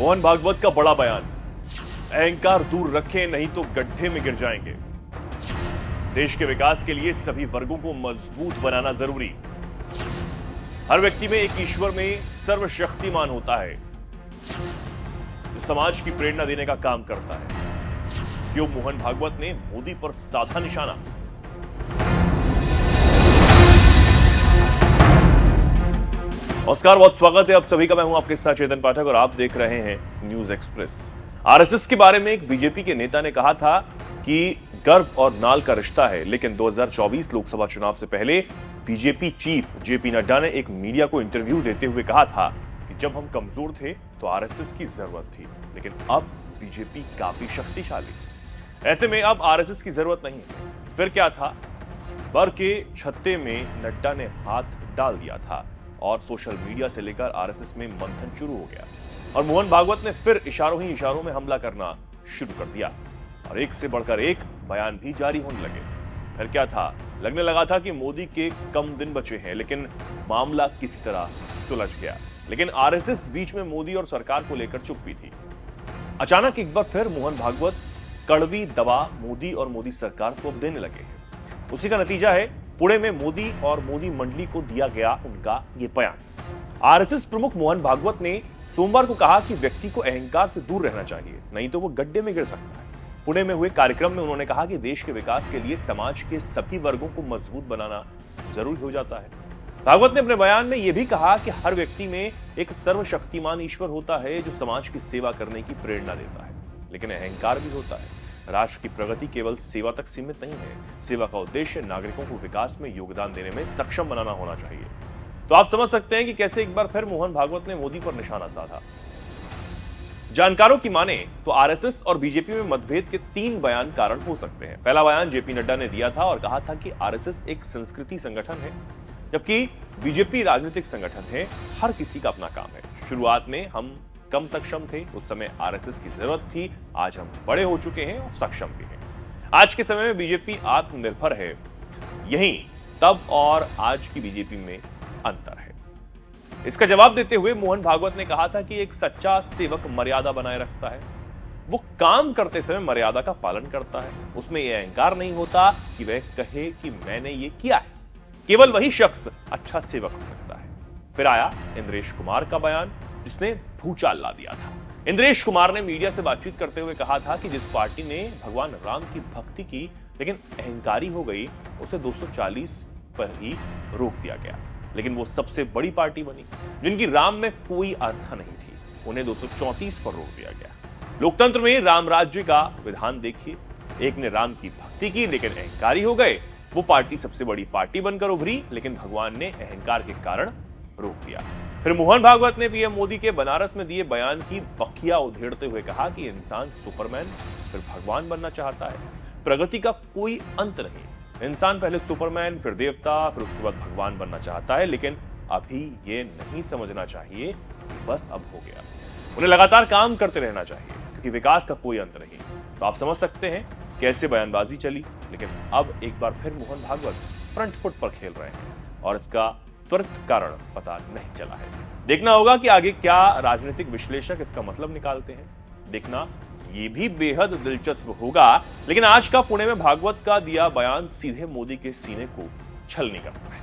मोहन भागवत का बड़ा बयान, अहंकार दूर रखें नहीं तो गड्ढे में गिर जाएंगे। देश के विकास के लिए सभी वर्गों को मजबूत बनाना जरूरी। हर व्यक्ति में एक ईश्वर में सर्वशक्तिमान होता है जो समाज की प्रेरणा देने का काम करता है। क्यों मोहन भागवत ने मोदी पर साधा निशाना। नमस्कार, बहुत स्वागत है आप सभी का। मैं हूं आपके साथ चेतन पाठक और आप देख रहे हैं न्यूज एक्सप्रेस। आरएसएस के बारे में एक बीजेपी के नेता ने कहा था कि गर्भ और नाल का रिश्ता है, लेकिन 2024 लोकसभा चुनाव से पहले बीजेपी चीफ जेपी नड्डा ने एक मीडिया को इंटरव्यू देते हुए कहा था कि जब हम कमजोर थे तो आरएसएस की जरूरत थी, लेकिन अब बीजेपी काफी शक्तिशाली। ऐसे में अब आरएसएस की जरूरत नहीं है। फिर क्या था? बर के छत्ते में नड्डा ने हाथ डाल दिया था और सोशल मीडिया से लेकर आरएसएस में मंथन शुरू हो गया और मोहन भागवत ने फिर इशारों ही इशारों में हमला करना शुरू कर दिया और एक से बढ़कर एक बयान भी जारी होने लगे। फिर क्या था? लगने लगा था कि मोदी के कम दिन बचे हैं, लेकिन मामला किसी तरह सुलझ गया। लेकिन आरएसएस बीच में मोदी और सरकार को लेकर चुप भी थी। अचानक एक बार फिर मोहन भागवत कड़वी दवा मोदी और मोदी सरकार को अब देने लगे हैं। उसी का नतीजा है पुणे में मोदी और मोदी मंडली को दिया गया उनका ये बयान। आरएसएस प्रमुख मोहन भागवत ने सोमवार को कहा कि व्यक्ति को अहंकार से दूर रहना चाहिए, नहीं तो वो गड्ढे में गिर सकता है। पुणे में हुए कार्यक्रम में उन्होंने कहा कि देश के विकास के लिए समाज के सभी वर्गों को मजबूत बनाना जरूरी हो जाता है। भागवत ने अपने बयान में यह भी कहा कि हर व्यक्ति में एक सर्वशक्तिमान ईश्वर होता है जो समाज की सेवा करने की प्रेरणा देता है, लेकिन अहंकार भी होता है। राष्ट्र की प्रगति केवल सेवा तक सीमित नहीं है। सेवा का उद्देश्य नागरिकों को विकास में योगदान देने में सक्षम बनाना होना चाहिए। तो आप समझ सकते हैं कि कैसे एक बार फिर मोहन भागवत ने मोदी पर निशाना साधा। जानकारों की माने तो आरएसएस और बीजेपी में मतभेद के 3 बयान कारण हो सकते हैं। पहला बयान जेपी नड्डा ने दिया था और कहा था कि आरएसएस एक संस्कृति संगठन है, जबकि बीजेपी राजनीतिक संगठन है। हर किसी का अपना काम है। शुरुआत में हम कम सक्षम थे, उस समय आरएसएस की जरूरत थी। आज हम बड़े हो चुके हैं और सक्षम भी हैं। आज के समय में बीजेपी आत्मनिर्भर है। यही तब और आज की बीजेपी में अंतर है। इसका जवाब देते हुए मोहन भागवत ने कहा था कि एक सच्चा सेवक मर्यादा बनाए रखता है। वो काम करते समय मर्यादा का पालन करता है। उसमें यह अहंकार नहीं होता कि वह कहे कि मैंने ये किया है। केवल वही शख्स अच्छा सेवक हो सकता है। फिर आया इंद्रेश कुमार का बयान, जिसने भूचाल ला दिया था। इंद्रेश कुमार ने मीडिया से बातचीत करते हुए कहा था कि जिस पार्टी ने भगवान राम की भक्ति की लेकिन अहंकारी हो गई, उसे 240 पर ही रोक दिया गया। लेकिन वो सबसे बड़ी पार्टी बनी जिनकी राम में कोई आस्था नहीं थी, उन्हें 234 पर रोक दिया गया। लोकतंत्र में राम राज्य का विधान देखिए। एक ने राम की भक्ति की लेकिन अहंकारी हो गए। वो पार्टी सबसे बड़ी पार्टी बनकर उभरी, लेकिन भगवान ने अहंकार के कारण रोक दिया। फिर मोहन भागवत ने पीएम मोदी के बनारस में दिए बयान की बखिया उधेड़ते हुए कहा कि इंसान सुपरमैन फिर भगवान बनना चाहता है। प्रगति का कोई अंत नहीं। इंसान पहले सुपरमैन, फिर देवता, फिर उसके बाद भगवान बनना चाहता है, लेकिन अभी ये नहीं समझना चाहिए कि बस अब हो गया। उन्हें लगातार काम करते रहना चाहिए, क्योंकि विकास का कोई अंत नहीं। तो आप समझ सकते हैं कैसे बयानबाजी चली, लेकिन अब एक बार फिर मोहन भागवत फ्रंट फुट पर खेल रहे हैं और इसका त्वरित कारण पता नहीं चला है। देखना होगा कि आगे क्या राजनीतिक विश्लेषक इसका मतलब निकालते हैं। देखना ये भी बेहद दिलचस्प होगा। लेकिन आज का पुणे में भागवत का दिया बयान सीधे मोदी के सीने को छलनी करता है।